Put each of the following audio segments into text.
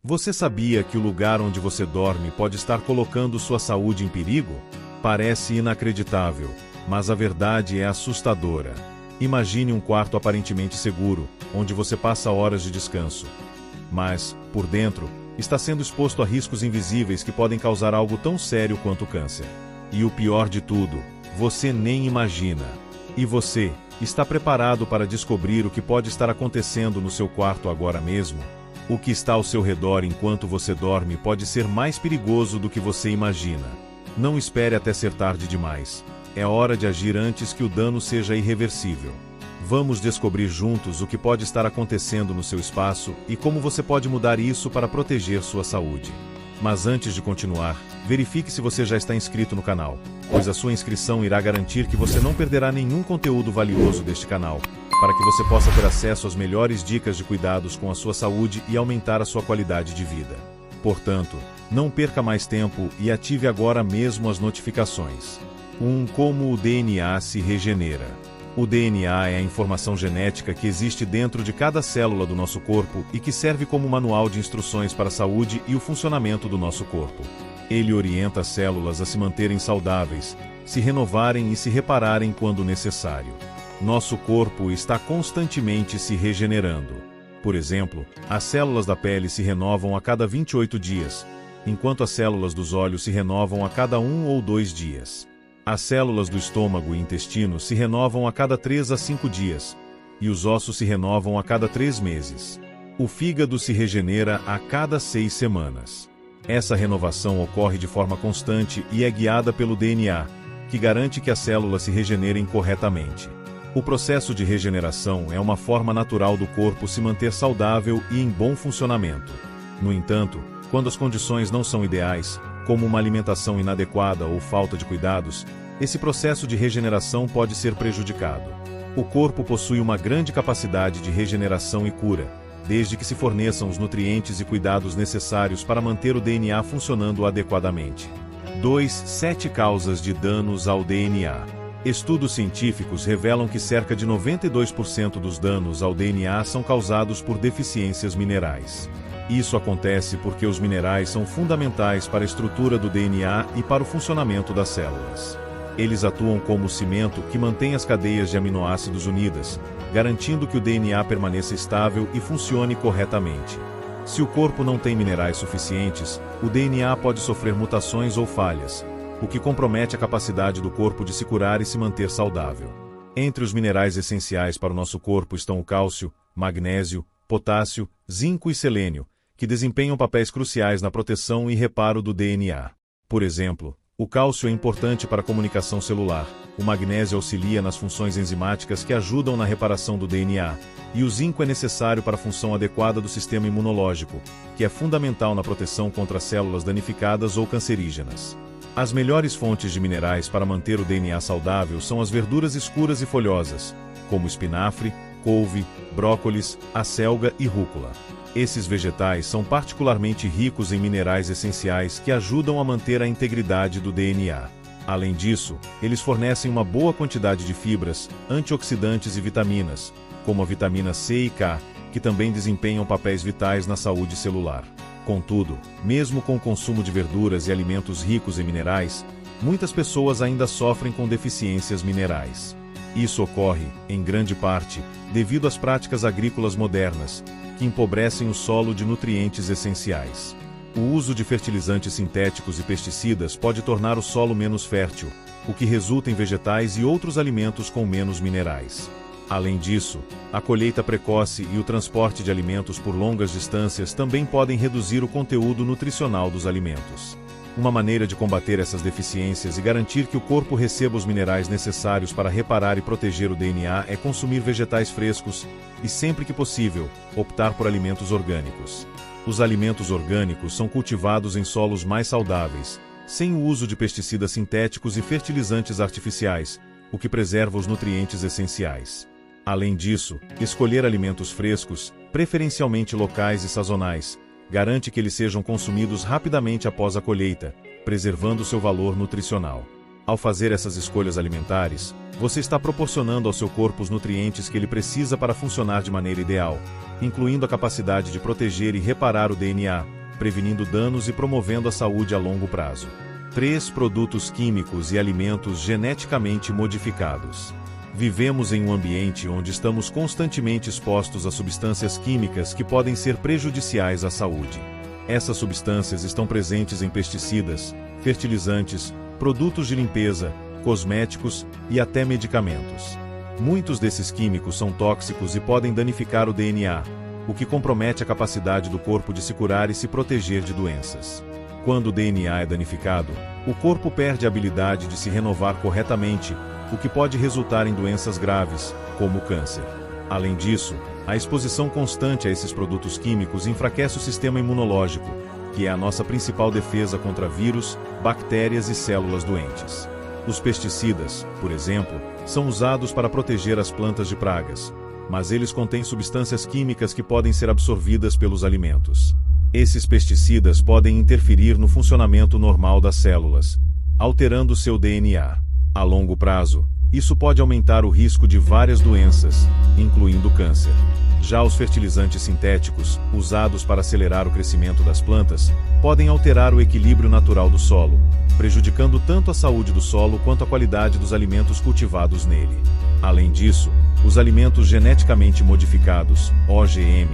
Você sabia que o lugar onde você dorme pode estar colocando sua saúde em perigo? Parece inacreditável, mas a verdade é assustadora. Imagine um quarto aparentemente seguro, onde você passa horas de descanso. Mas, por dentro, está sendo exposto a riscos invisíveis que podem causar algo tão sério quanto o câncer. E o pior de tudo, você nem imagina. E você, está preparado para descobrir o que pode estar acontecendo no seu quarto agora mesmo? O que está ao seu redor enquanto você dorme pode ser mais perigoso do que você imagina. Não espere até ser tarde demais. É hora de agir antes que o dano seja irreversível. Vamos descobrir juntos o que pode estar acontecendo no seu espaço e como você pode mudar isso para proteger sua saúde. Mas antes de continuar, verifique se você já está inscrito no canal, pois a sua inscrição irá garantir que você não perderá nenhum conteúdo valioso deste canal, para que você possa ter acesso às melhores dicas de cuidados com a sua saúde e aumentar a sua qualidade de vida. Portanto, não perca mais tempo e ative agora mesmo as notificações. Como o DNA se regenera. O DNA é a informação genética que existe dentro de cada célula do nosso corpo e que serve como manual de instruções para a saúde e o funcionamento do nosso corpo. Ele orienta as células a se manterem saudáveis, se renovarem e se repararem quando necessário. Nosso corpo está constantemente se regenerando. Por exemplo, as células da pele se renovam a cada 28 dias, enquanto as células dos olhos se renovam a cada 1 ou 2 dias. As células do estômago e intestino se renovam a cada 3 a 5 dias, e os ossos se renovam a cada 3 meses. O fígado se regenera a cada 6 semanas. Essa renovação ocorre de forma constante e é guiada pelo DNA, que garante que as células se regenerem corretamente. O processo de regeneração é uma forma natural do corpo se manter saudável e em bom funcionamento. No entanto, quando as condições não são ideais, como uma alimentação inadequada ou falta de cuidados, esse processo de regeneração pode ser prejudicado. O corpo possui uma grande capacidade de regeneração e cura, desde que se forneçam os nutrientes e cuidados necessários para manter o DNA funcionando adequadamente. 7 causas de danos ao DNA. Estudos científicos revelam que cerca de 92% dos danos ao DNA são causados por deficiências minerais. Isso acontece porque os minerais são fundamentais para a estrutura do DNA e para o funcionamento das células. Eles atuam como o cimento que mantém as cadeias de aminoácidos unidas, garantindo que o DNA permaneça estável e funcione corretamente. Se o corpo não tem minerais suficientes, o DNA pode sofrer mutações ou falhas, o que compromete a capacidade do corpo de se curar e se manter saudável. Entre os minerais essenciais para o nosso corpo estão o cálcio, magnésio, potássio, zinco e selênio, que desempenham papéis cruciais na proteção e reparo do DNA. Por exemplo, o cálcio é importante para a comunicação celular, o magnésio auxilia nas funções enzimáticas que ajudam na reparação do DNA, e o zinco é necessário para a função adequada do sistema imunológico, que é fundamental na proteção contra células danificadas ou cancerígenas. As melhores fontes de minerais para manter o DNA saudável são as verduras escuras e folhosas, como espinafre, couve, brócolis, acelga e rúcula. Esses vegetais são particularmente ricos em minerais essenciais que ajudam a manter a integridade do DNA. Além disso, eles fornecem uma boa quantidade de fibras, antioxidantes e vitaminas, como a vitamina C e K, que também desempenham papéis vitais na saúde celular. Contudo, mesmo com o consumo de verduras e alimentos ricos em minerais, muitas pessoas ainda sofrem com deficiências minerais. Isso ocorre, em grande parte, devido às práticas agrícolas modernas, que empobrecem o solo de nutrientes essenciais. O uso de fertilizantes sintéticos e pesticidas pode tornar o solo menos fértil, o que resulta em vegetais e outros alimentos com menos minerais. Além disso, a colheita precoce e o transporte de alimentos por longas distâncias também podem reduzir o conteúdo nutricional dos alimentos. Uma maneira de combater essas deficiências e garantir que o corpo receba os minerais necessários para reparar e proteger o DNA é consumir vegetais frescos e, sempre que possível, optar por alimentos orgânicos. Os alimentos orgânicos são cultivados em solos mais saudáveis, sem o uso de pesticidas sintéticos e fertilizantes artificiais, o que preserva os nutrientes essenciais. Além disso, escolher alimentos frescos, preferencialmente locais e sazonais, garante que eles sejam consumidos rapidamente após a colheita, preservando seu valor nutricional. Ao fazer essas escolhas alimentares, você está proporcionando ao seu corpo os nutrientes que ele precisa para funcionar de maneira ideal, incluindo a capacidade de proteger e reparar o DNA, prevenindo danos e promovendo a saúde a longo prazo. 3. Produtos químicos e alimentos geneticamente modificados. Vivemos em um ambiente onde estamos constantemente expostos a substâncias químicas que podem ser prejudiciais à saúde. Essas substâncias estão presentes em pesticidas, fertilizantes, produtos de limpeza, cosméticos e até medicamentos. Muitos desses químicos são tóxicos e podem danificar o DNA, o que compromete a capacidade do corpo de se curar e se proteger de doenças. Quando o DNA é danificado, o corpo perde a habilidade de se renovar corretamente, o que pode resultar em doenças graves, como o câncer. Além disso, a exposição constante a esses produtos químicos enfraquece o sistema imunológico, que é a nossa principal defesa contra vírus, bactérias e células doentes. Os pesticidas, por exemplo, são usados para proteger as plantas de pragas, mas eles contêm substâncias químicas que podem ser absorvidas pelos alimentos. Esses pesticidas podem interferir no funcionamento normal das células, alterando seu DNA. A longo prazo, isso pode aumentar o risco de várias doenças, incluindo câncer. Já os fertilizantes sintéticos, usados para acelerar o crescimento das plantas, podem alterar o equilíbrio natural do solo, prejudicando tanto a saúde do solo quanto a qualidade dos alimentos cultivados nele. Além disso, os alimentos geneticamente modificados, OGM,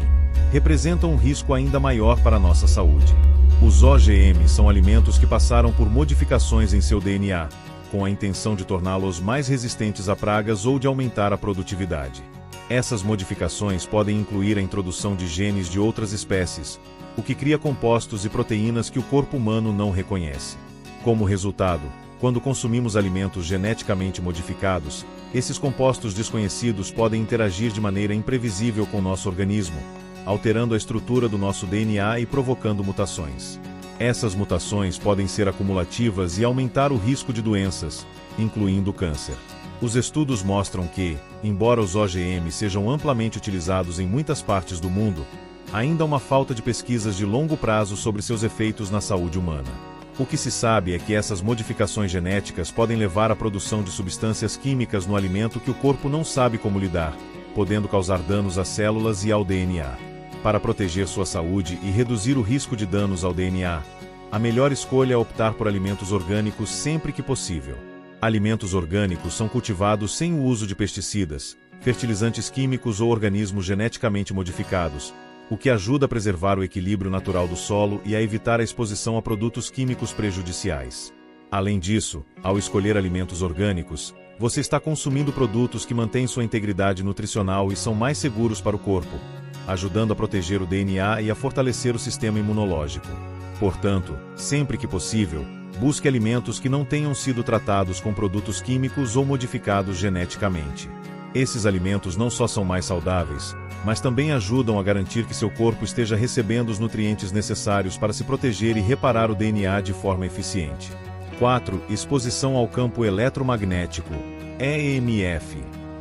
representam um risco ainda maior para a nossa saúde. Os OGM são alimentos que passaram por modificações em seu DNA, com a intenção de torná-los mais resistentes a pragas ou de aumentar a produtividade. Essas modificações podem incluir a introdução de genes de outras espécies, o que cria compostos e proteínas que o corpo humano não reconhece. Como resultado, quando consumimos alimentos geneticamente modificados, esses compostos desconhecidos podem interagir de maneira imprevisível com nosso organismo, alterando a estrutura do nosso DNA e provocando mutações. Essas mutações podem ser acumulativas e aumentar o risco de doenças, incluindo câncer. Os estudos mostram que, embora os OGM sejam amplamente utilizados em muitas partes do mundo, ainda há uma falta de pesquisas de longo prazo sobre seus efeitos na saúde humana. O que se sabe é que essas modificações genéticas podem levar à produção de substâncias químicas no alimento que o corpo não sabe como lidar, podendo causar danos às células e ao DNA. Para proteger sua saúde e reduzir o risco de danos ao DNA, a melhor escolha é optar por alimentos orgânicos sempre que possível. Alimentos orgânicos são cultivados sem o uso de pesticidas, fertilizantes químicos ou organismos geneticamente modificados, o que ajuda a preservar o equilíbrio natural do solo e a evitar a exposição a produtos químicos prejudiciais. Além disso, ao escolher alimentos orgânicos, você está consumindo produtos que mantêm sua integridade nutricional e são mais seguros para o corpo, ajudando a proteger o DNA e a fortalecer o sistema imunológico. Portanto, sempre que possível, busque alimentos que não tenham sido tratados com produtos químicos ou modificados geneticamente. Esses alimentos não só são mais saudáveis, mas também ajudam a garantir que seu corpo esteja recebendo os nutrientes necessários para se proteger e reparar o DNA de forma eficiente. 4. Exposição ao campo eletromagnético, EMF.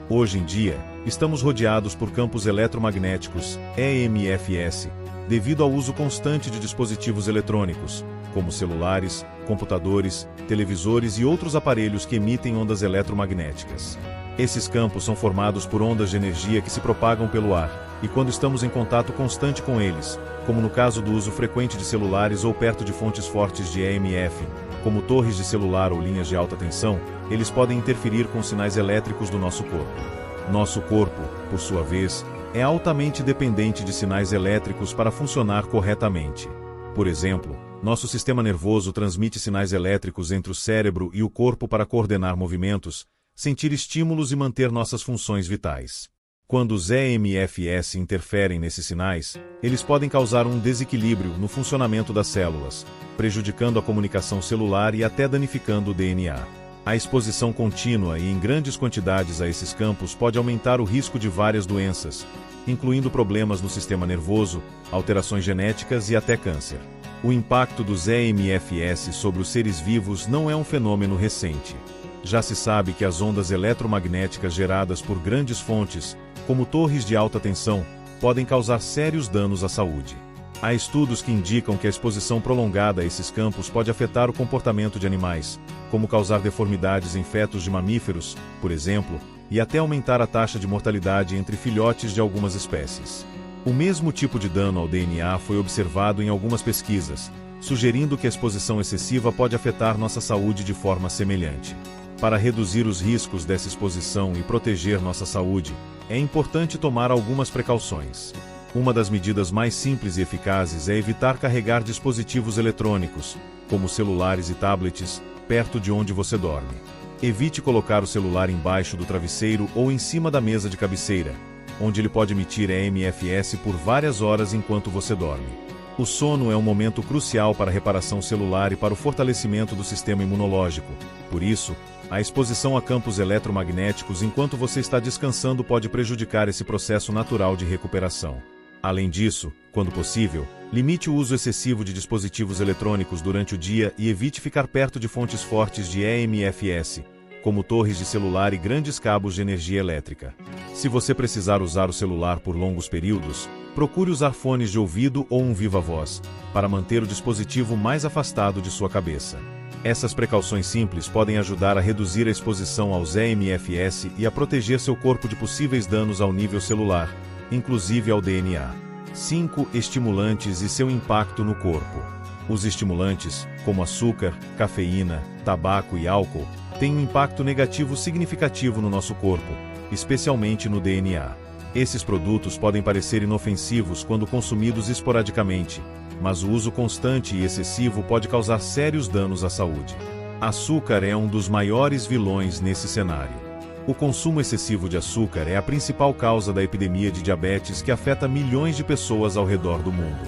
Hoje em dia, estamos rodeados por campos eletromagnéticos, EMFs, devido ao uso constante de dispositivos eletrônicos, como celulares, computadores, televisores e outros aparelhos que emitem ondas eletromagnéticas. Esses campos são formados por ondas de energia que se propagam pelo ar, e quando estamos em contato constante com eles, como no caso do uso frequente de celulares ou perto de fontes fortes de EMF, como torres de celular ou linhas de alta tensão, eles podem interferir com os sinais elétricos do nosso corpo. Nosso corpo, por sua vez, é altamente dependente de sinais elétricos para funcionar corretamente. Por exemplo, nosso sistema nervoso transmite sinais elétricos entre o cérebro e o corpo para coordenar movimentos, sentir estímulos e manter nossas funções vitais. Quando os EMFs interferem nesses sinais, eles podem causar um desequilíbrio no funcionamento das células, prejudicando a comunicação celular e até danificando o DNA. A exposição contínua e em grandes quantidades a esses campos pode aumentar o risco de várias doenças, incluindo problemas no sistema nervoso, alterações genéticas e até câncer. O impacto dos EMFs sobre os seres vivos não é um fenômeno recente. Já se sabe que as ondas eletromagnéticas geradas por grandes fontes, como torres de alta tensão, podem causar sérios danos à saúde. Há estudos que indicam que a exposição prolongada a esses campos pode afetar o comportamento de animais, como causar deformidades em fetos de mamíferos, por exemplo, e até aumentar a taxa de mortalidade entre filhotes de algumas espécies. O mesmo tipo de dano ao DNA foi observado em algumas pesquisas, sugerindo que a exposição excessiva pode afetar nossa saúde de forma semelhante. Para reduzir os riscos dessa exposição e proteger nossa saúde, é importante tomar algumas precauções. Uma das medidas mais simples e eficazes é evitar carregar dispositivos eletrônicos, como celulares e tablets, perto de onde você dorme. Evite colocar o celular embaixo do travesseiro ou em cima da mesa de cabeceira, onde ele pode emitir EMFS por várias horas enquanto você dorme. O sono é um momento crucial para a reparação celular e para o fortalecimento do sistema imunológico. Por isso, a exposição a campos eletromagnéticos enquanto você está descansando pode prejudicar esse processo natural de recuperação. Além disso, quando possível, limite o uso excessivo de dispositivos eletrônicos durante o dia e evite ficar perto de fontes fortes de EMFS, como torres de celular e grandes cabos de energia elétrica. Se você precisar usar o celular por longos períodos, procure usar fones de ouvido ou um viva-voz, para manter o dispositivo mais afastado de sua cabeça. Essas precauções simples podem ajudar a reduzir a exposição aos EMFS e a proteger seu corpo de possíveis danos ao nível celular, inclusive ao DNA. 5. Estimulantes e seu impacto no corpo. Os estimulantes, como açúcar, cafeína, tabaco e álcool, têm um impacto negativo significativo no nosso corpo, especialmente no DNA. Esses produtos podem parecer inofensivos quando consumidos esporadicamente, mas o uso constante e excessivo pode causar sérios danos à saúde. Açúcar é um dos maiores vilões nesse cenário. O consumo excessivo de açúcar é a principal causa da epidemia de diabetes que afeta milhões de pessoas ao redor do mundo.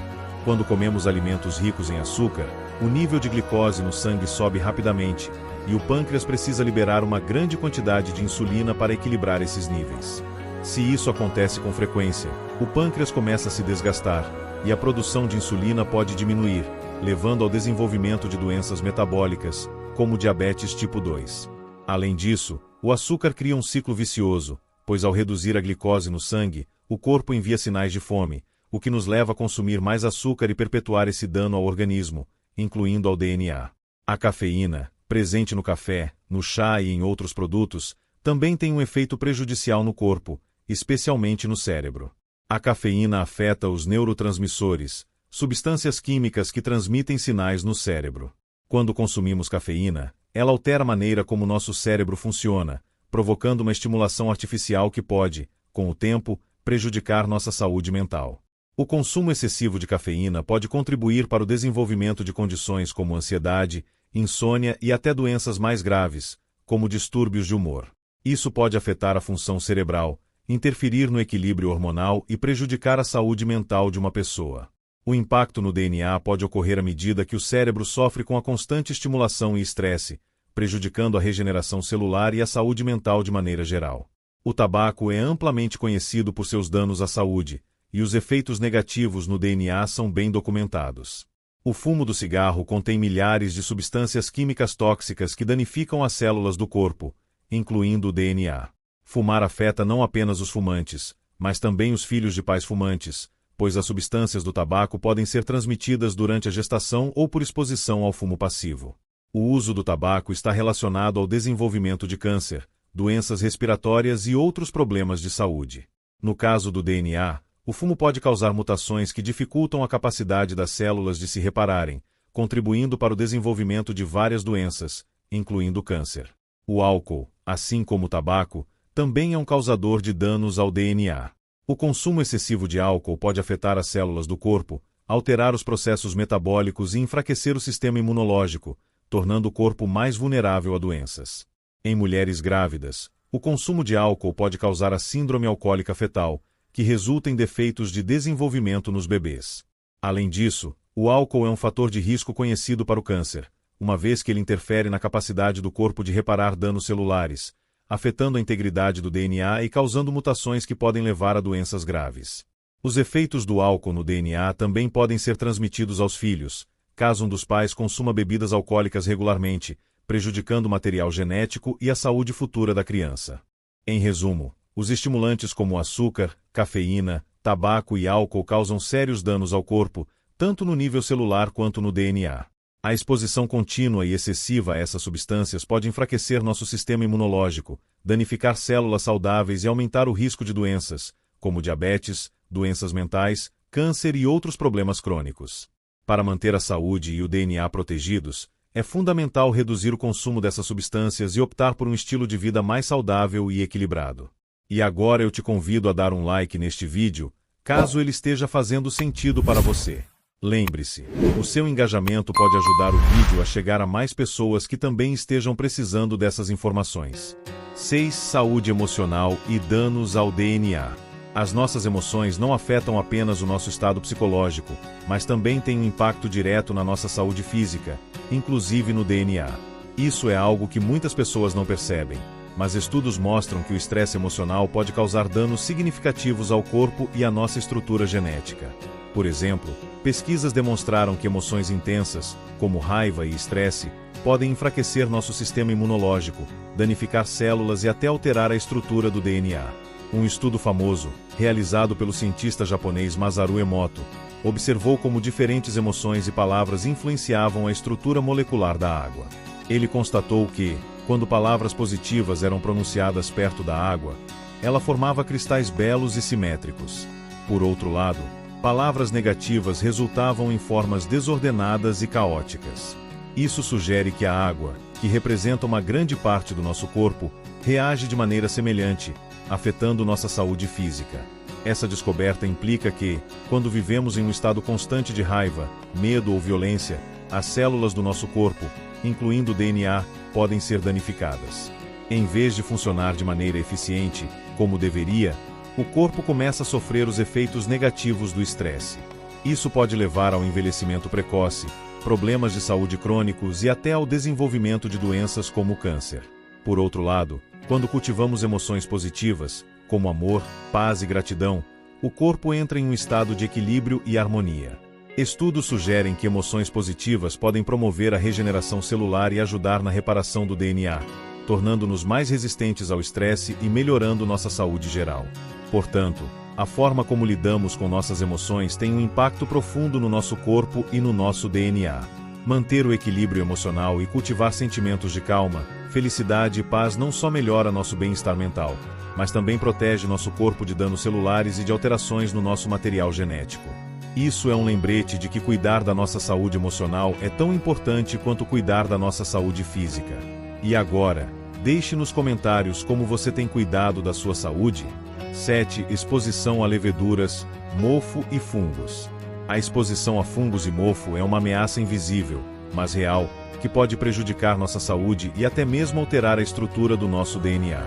Quando comemos alimentos ricos em açúcar, o nível de glicose no sangue sobe rapidamente, e o pâncreas precisa liberar uma grande quantidade de insulina para equilibrar esses níveis. Se isso acontece com frequência, o pâncreas começa a se desgastar, e a produção de insulina pode diminuir, levando ao desenvolvimento de doenças metabólicas, como diabetes tipo 2. Além disso, o açúcar cria um ciclo vicioso, pois ao reduzir a glicose no sangue, o corpo envia sinais de fome, o que nos leva a consumir mais açúcar e perpetuar esse dano ao organismo, incluindo ao DNA. A cafeína, presente no café, no chá e em outros produtos, também tem um efeito prejudicial no corpo, especialmente no cérebro. A cafeína afeta os neurotransmissores, substâncias químicas que transmitem sinais no cérebro. Quando consumimos cafeína, ela altera a maneira como nosso cérebro funciona, provocando uma estimulação artificial que pode, com o tempo, prejudicar nossa saúde mental. O consumo excessivo de cafeína pode contribuir para o desenvolvimento de condições como ansiedade, insônia e até doenças mais graves, como distúrbios de humor. Isso pode afetar a função cerebral, interferir no equilíbrio hormonal e prejudicar a saúde mental de uma pessoa. O impacto no DNA pode ocorrer à medida que o cérebro sofre com a constante estimulação e estresse, prejudicando a regeneração celular e a saúde mental de maneira geral. O tabaco é amplamente conhecido por seus danos à saúde, e os efeitos negativos no DNA são bem documentados. O fumo do cigarro contém milhares de substâncias químicas tóxicas que danificam as células do corpo, incluindo o DNA. Fumar afeta não apenas os fumantes, mas também os filhos de pais fumantes, pois as substâncias do tabaco podem ser transmitidas durante a gestação ou por exposição ao fumo passivo. O uso do tabaco está relacionado ao desenvolvimento de câncer, doenças respiratórias e outros problemas de saúde. No caso do DNA, o fumo pode causar mutações que dificultam a capacidade das células de se repararem, contribuindo para o desenvolvimento de várias doenças, incluindo o câncer. O álcool, assim como o tabaco, também é um causador de danos ao DNA. O consumo excessivo de álcool pode afetar as células do corpo, alterar os processos metabólicos e enfraquecer o sistema imunológico, tornando o corpo mais vulnerável a doenças. Em mulheres grávidas, o consumo de álcool pode causar a síndrome alcoólica fetal, que resulta em defeitos de desenvolvimento nos bebês. Além disso, o álcool é um fator de risco conhecido para o câncer, uma vez que ele interfere na capacidade do corpo de reparar danos celulares, afetando a integridade do DNA e causando mutações que podem levar a doenças graves. Os efeitos do álcool no DNA também podem ser transmitidos aos filhos, caso um dos pais consuma bebidas alcoólicas regularmente, prejudicando o material genético e a saúde futura da criança. Em resumo, os estimulantes como açúcar, cafeína, tabaco e álcool causam sérios danos ao corpo, tanto no nível celular quanto no DNA. A exposição contínua e excessiva a essas substâncias pode enfraquecer nosso sistema imunológico, danificar células saudáveis e aumentar o risco de doenças, como diabetes, doenças mentais, câncer e outros problemas crônicos. Para manter a saúde e o DNA protegidos, é fundamental reduzir o consumo dessas substâncias e optar por um estilo de vida mais saudável e equilibrado. E agora eu te convido a dar um like neste vídeo, caso ele esteja fazendo sentido para você. Lembre-se, o seu engajamento pode ajudar o vídeo a chegar a mais pessoas que também estejam precisando dessas informações. 6. Saúde emocional e danos ao DNA. As nossas emoções não afetam apenas o nosso estado psicológico, mas também têm um impacto direto na nossa saúde física, inclusive no DNA. Isso é algo que muitas pessoas não percebem, mas estudos mostram que o estresse emocional pode causar danos significativos ao corpo e à nossa estrutura genética. Por exemplo, pesquisas demonstraram que emoções intensas, como raiva e estresse, podem enfraquecer nosso sistema imunológico, danificar células e até alterar a estrutura do DNA. Um estudo famoso, realizado pelo cientista japonês Masaru Emoto, observou como diferentes emoções e palavras influenciavam a estrutura molecular da água. Ele constatou que, quando palavras positivas eram pronunciadas perto da água, ela formava cristais belos e simétricos. Por outro lado, palavras negativas resultavam em formas desordenadas e caóticas. Isso sugere que a água, que representa uma grande parte do nosso corpo, reage de maneira semelhante, afetando nossa saúde física. Essa descoberta implica que, quando vivemos em um estado constante de raiva, medo ou violência, as células do nosso corpo, incluindo o DNA, podem ser danificadas. Em vez de funcionar de maneira eficiente, como deveria, o corpo começa a sofrer os efeitos negativos do estresse. Isso pode levar ao envelhecimento precoce, problemas de saúde crônicos e até ao desenvolvimento de doenças como o câncer. Por outro lado, quando cultivamos emoções positivas, como amor, paz e gratidão, o corpo entra em um estado de equilíbrio e harmonia. Estudos sugerem que emoções positivas podem promover a regeneração celular e ajudar na reparação do DNA, tornando-nos mais resistentes ao estresse e melhorando nossa saúde geral. Portanto, a forma como lidamos com nossas emoções tem um impacto profundo no nosso corpo e no nosso DNA. Manter o equilíbrio emocional e cultivar sentimentos de calma, felicidade e paz não só melhora nosso bem-estar mental, mas também protege nosso corpo de danos celulares e de alterações no nosso material genético. Isso é um lembrete de que cuidar da nossa saúde emocional é tão importante quanto cuidar da nossa saúde física. E agora, deixe nos comentários como você tem cuidado da sua saúde. 7. Exposição a leveduras, mofo e fungos. A exposição a fungos e mofo é uma ameaça invisível, mas real, que pode prejudicar nossa saúde e até mesmo alterar a estrutura do nosso DNA.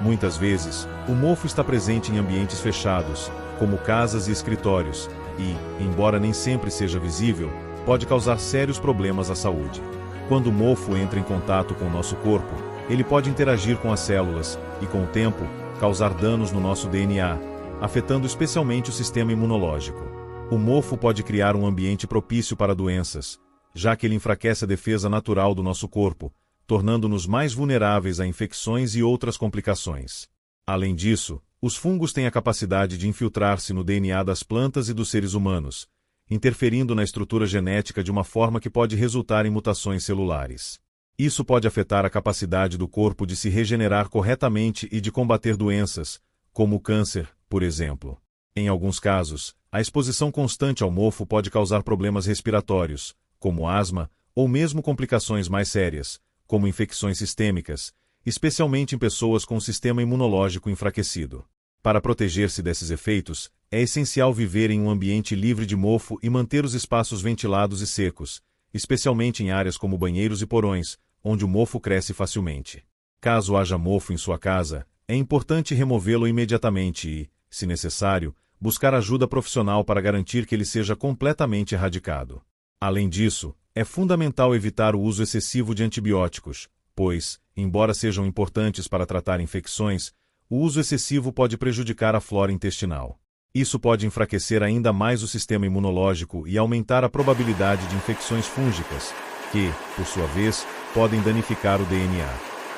Muitas vezes, o mofo está presente em ambientes fechados, como casas e escritórios, e, embora nem sempre seja visível, pode causar sérios problemas à saúde. Quando o mofo entra em contato com o nosso corpo, ele pode interagir com as células e, com o tempo, causar danos no nosso DNA, afetando especialmente o sistema imunológico. O mofo pode criar um ambiente propício para doenças, já que ele enfraquece a defesa natural do nosso corpo, tornando-nos mais vulneráveis a infecções e outras complicações. Além disso, os fungos têm a capacidade de infiltrar-se no DNA das plantas e dos seres humanos, interferindo na estrutura genética de uma forma que pode resultar em mutações celulares. Isso pode afetar a capacidade do corpo de se regenerar corretamente e de combater doenças, como o câncer, por exemplo. Em alguns casos, a exposição constante ao mofo pode causar problemas respiratórios, como asma, ou mesmo complicações mais sérias, como infecções sistêmicas, especialmente em pessoas com o sistema imunológico enfraquecido. Para proteger-se desses efeitos, é essencial viver em um ambiente livre de mofo e manter os espaços ventilados e secos, especialmente em áreas como banheiros e porões, onde o mofo cresce facilmente. Caso haja mofo em sua casa, é importante removê-lo imediatamente e, se necessário, buscar ajuda profissional para garantir que ele seja completamente erradicado. Além disso, é fundamental evitar o uso excessivo de antibióticos, pois, embora sejam importantes para tratar infecções, o uso excessivo pode prejudicar a flora intestinal. Isso pode enfraquecer ainda mais o sistema imunológico e aumentar a probabilidade de infecções fúngicas, que, por sua vez, podem danificar o DNA.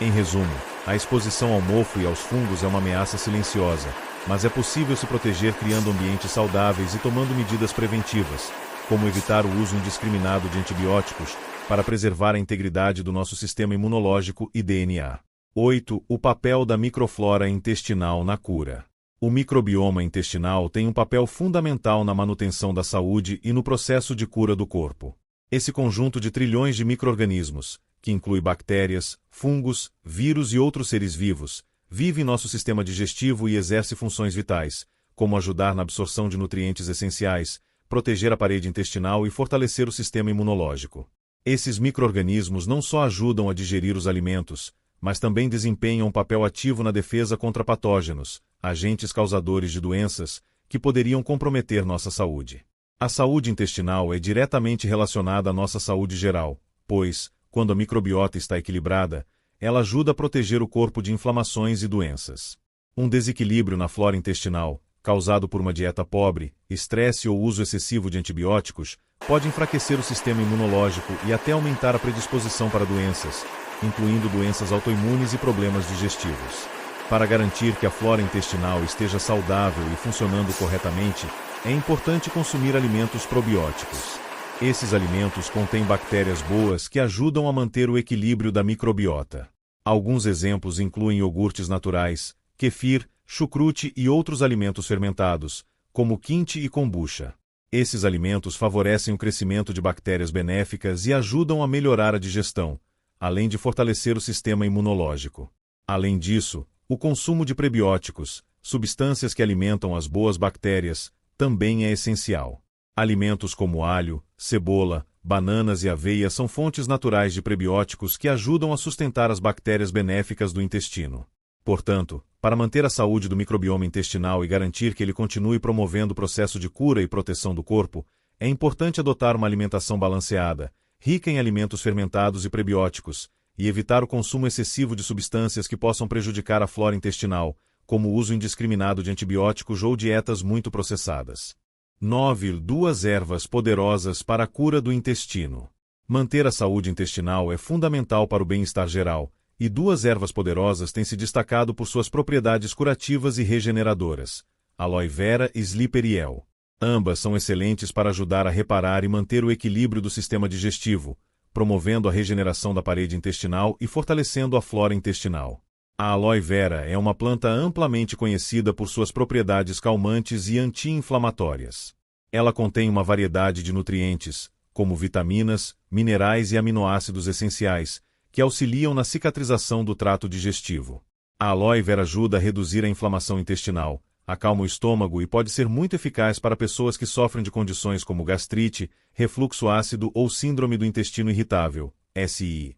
Em resumo, a exposição ao mofo e aos fungos é uma ameaça silenciosa, mas é possível se proteger criando ambientes saudáveis e tomando medidas preventivas, como evitar o uso indiscriminado de antibióticos, para preservar a integridade do nosso sistema imunológico e DNA. 8. O papel da microflora intestinal na cura. O microbioma intestinal tem um papel fundamental na manutenção da saúde e no processo de cura do corpo. Esse conjunto de trilhões de micro-organismos, que inclui bactérias, fungos, vírus e outros seres vivos, vive em nosso sistema digestivo e exerce funções vitais, como ajudar na absorção de nutrientes essenciais, proteger a parede intestinal e fortalecer o sistema imunológico. Esses micro-organismos não só ajudam a digerir os alimentos, mas também desempenham um papel ativo na defesa contra patógenos, agentes causadores de doenças, que poderiam comprometer nossa saúde. A saúde intestinal é diretamente relacionada à nossa saúde geral, pois, quando a microbiota está equilibrada, ela ajuda a proteger o corpo de inflamações e doenças. Um desequilíbrio na flora intestinal, causado por uma dieta pobre, estresse ou uso excessivo de antibióticos, pode enfraquecer o sistema imunológico e até aumentar a predisposição para doenças, incluindo doenças autoimunes e problemas digestivos. Para garantir que a flora intestinal esteja saudável e funcionando corretamente, é importante consumir alimentos probióticos. Esses alimentos contêm bactérias boas que ajudam a manter o equilíbrio da microbiota. Alguns exemplos incluem iogurtes naturais, kefir, chucrute e outros alimentos fermentados, como quinte e kombucha. Esses alimentos favorecem o crescimento de bactérias benéficas e ajudam a melhorar a digestão, além de fortalecer o sistema imunológico. Além disso, o consumo de prebióticos, substâncias que alimentam as boas bactérias, também é essencial. Alimentos como alho, cebola, bananas e aveia são fontes naturais de prebióticos que ajudam a sustentar as bactérias benéficas do intestino. Portanto, para manter a saúde do microbioma intestinal e garantir que ele continue promovendo o processo de cura e proteção do corpo, é importante adotar uma alimentação balanceada, rica em alimentos fermentados e prebióticos, e evitar o consumo excessivo de substâncias que possam prejudicar a flora intestinal, como o uso indiscriminado de antibióticos ou dietas muito processadas. 9. 2 ervas poderosas para a cura do intestino. Manter a saúde intestinal é fundamental para o bem-estar geral, e 2 ervas poderosas têm se destacado por suas propriedades curativas e regeneradoras: aloe vera e sliperiel. Ambas são excelentes para ajudar a reparar e manter o equilíbrio do sistema digestivo, promovendo a regeneração da parede intestinal e fortalecendo a flora intestinal. A aloe vera é uma planta amplamente conhecida por suas propriedades calmantes e anti-inflamatórias. Ela contém uma variedade de nutrientes, como vitaminas, minerais e aminoácidos essenciais, que auxiliam na cicatrização do trato digestivo. A aloe vera ajuda a reduzir a inflamação intestinal, acalma o estômago e pode ser muito eficaz para pessoas que sofrem de condições como gastrite, refluxo ácido ou síndrome do intestino irritável, SI.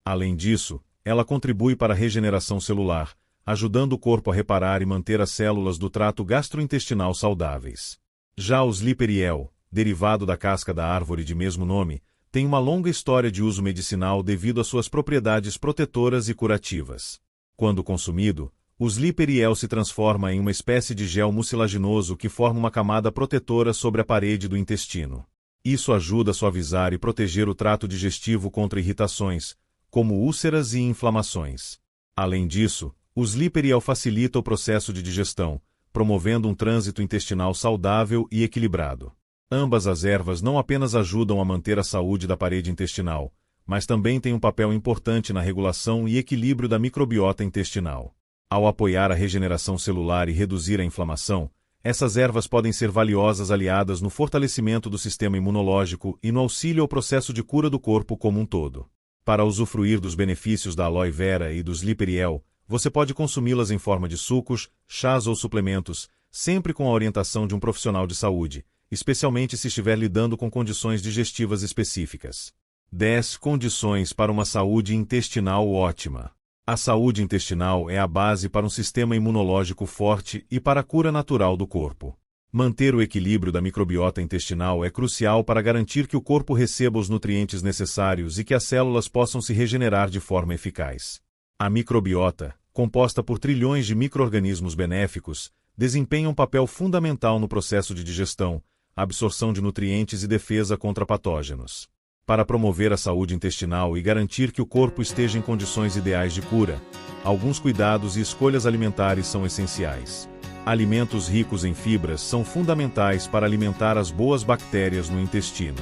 Além disso, ela contribui para a regeneração celular, ajudando o corpo a reparar e manter as células do trato gastrointestinal saudáveis. Já o sliperiel, derivado da casca da árvore de mesmo nome, tem uma longa história de uso medicinal devido às suas propriedades protetoras e curativas. Quando consumido, o sliperiel se transforma em uma espécie de gel mucilaginoso que forma uma camada protetora sobre a parede do intestino. Isso ajuda a suavizar e proteger o trato digestivo contra irritações, como úlceras e inflamações. Além disso, o sliperiel facilita o processo de digestão, promovendo um trânsito intestinal saudável e equilibrado. Ambas as ervas não apenas ajudam a manter a saúde da parede intestinal, mas também têm um papel importante na regulação e equilíbrio da microbiota intestinal. Ao apoiar a regeneração celular e reduzir a inflamação, essas ervas podem ser valiosas aliadas no fortalecimento do sistema imunológico e no auxílio ao processo de cura do corpo como um todo. Para usufruir dos benefícios da aloe vera e do sliperiel, você pode consumi-las em forma de sucos, chás ou suplementos, sempre com a orientação de um profissional de saúde, especialmente se estiver lidando com condições digestivas específicas. 10 condições para uma saúde intestinal ótima. A saúde intestinal é a base para um sistema imunológico forte e para a cura natural do corpo. Manter o equilíbrio da microbiota intestinal é crucial para garantir que o corpo receba os nutrientes necessários e que as células possam se regenerar de forma eficaz. A microbiota, composta por trilhões de micro-organismos benéficos, desempenha um papel fundamental no processo de digestão, absorção de nutrientes e defesa contra patógenos. Para promover a saúde intestinal e garantir que o corpo esteja em condições ideais de cura, alguns cuidados e escolhas alimentares são essenciais. Alimentos ricos em fibras são fundamentais para alimentar as boas bactérias no intestino.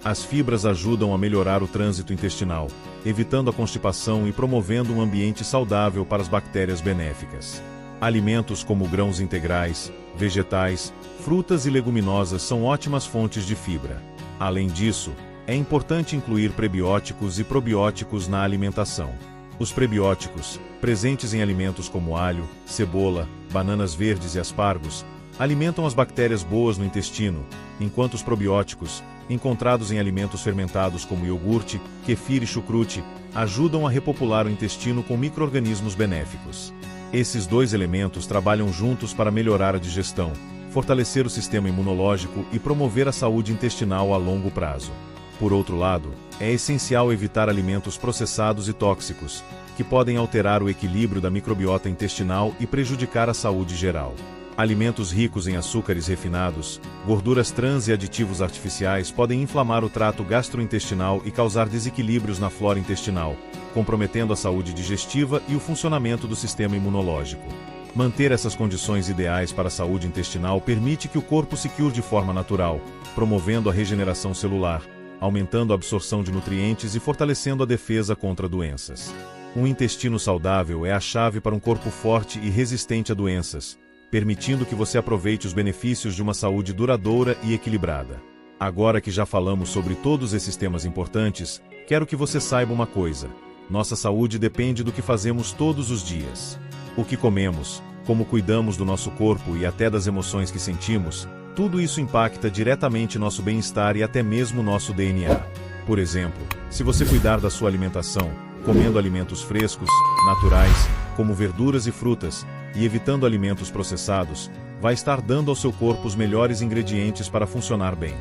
As fibras ajudam a melhorar o trânsito intestinal, evitando a constipação e promovendo um ambiente saudável para as bactérias benéficas. Alimentos como grãos integrais, vegetais, frutas e leguminosas são ótimas fontes de fibra. Além disso, é importante incluir prebióticos e probióticos na alimentação. Os prebióticos, presentes em alimentos como alho, cebola, bananas verdes e aspargos, alimentam as bactérias boas no intestino, enquanto os probióticos, encontrados em alimentos fermentados como iogurte, kefir e chucrute, ajudam a repopular o intestino com micro-organismos benéficos. Esses dois elementos trabalham juntos para melhorar a digestão, fortalecer o sistema imunológico e promover a saúde intestinal a longo prazo. Por outro lado, é essencial evitar alimentos processados e tóxicos, que podem alterar o equilíbrio da microbiota intestinal e prejudicar a saúde geral. Alimentos ricos em açúcares refinados, gorduras trans e aditivos artificiais podem inflamar o trato gastrointestinal e causar desequilíbrios na flora intestinal, comprometendo a saúde digestiva e o funcionamento do sistema imunológico. Manter essas condições ideais para a saúde intestinal permite que o corpo se cure de forma natural, promovendo a regeneração celular, aumentando a absorção de nutrientes e fortalecendo a defesa contra doenças. Um intestino saudável é a chave para um corpo forte e resistente a doenças, permitindo que você aproveite os benefícios de uma saúde duradoura e equilibrada. Agora que já falamos sobre todos esses temas importantes, quero que você saiba uma coisa: nossa saúde depende do que fazemos todos os dias. O que comemos, como cuidamos do nosso corpo e até das emoções que sentimos, tudo isso impacta diretamente nosso bem-estar e até mesmo nosso DNA. Por exemplo, se você cuidar da sua alimentação, comendo alimentos frescos, naturais, como verduras e frutas, e evitando alimentos processados, vai estar dando ao seu corpo os melhores ingredientes para funcionar bem.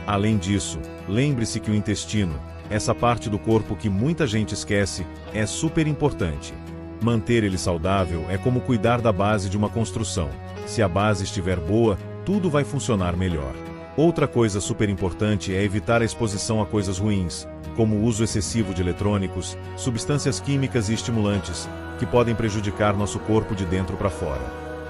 Além disso, lembre-se que o intestino, essa parte do corpo que muita gente esquece, é super importante. Manter ele saudável é como cuidar da base de uma construção. Se a base estiver boa, tudo vai funcionar melhor. Outra coisa super importante é evitar a exposição a coisas ruins, como o uso excessivo de eletrônicos, substâncias químicas e estimulantes, que podem prejudicar nosso corpo de dentro para fora.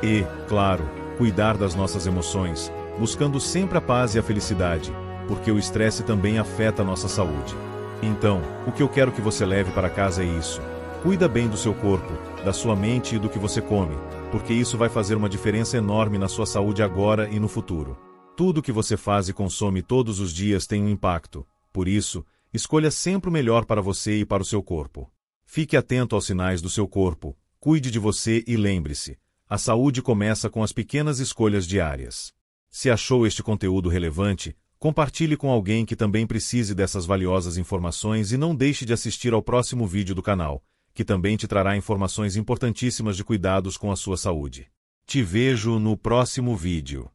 E, claro, cuidar das nossas emoções, buscando sempre a paz e a felicidade, porque o estresse também afeta a nossa saúde. Então, o que eu quero que você leve para casa é isso: cuida bem do seu corpo, da sua mente e do que você come, porque isso vai fazer uma diferença enorme na sua saúde agora e no futuro. Tudo que você faz e consome todos os dias tem um impacto, por isso, escolha sempre o melhor para você e para o seu corpo. Fique atento aos sinais do seu corpo, cuide de você e lembre-se: a saúde começa com as pequenas escolhas diárias. Se achou este conteúdo relevante, compartilhe com alguém que também precise dessas valiosas informações e não deixe de assistir ao próximo vídeo do canal, que também te trará informações importantíssimas de cuidados com a sua saúde. Te vejo no próximo vídeo.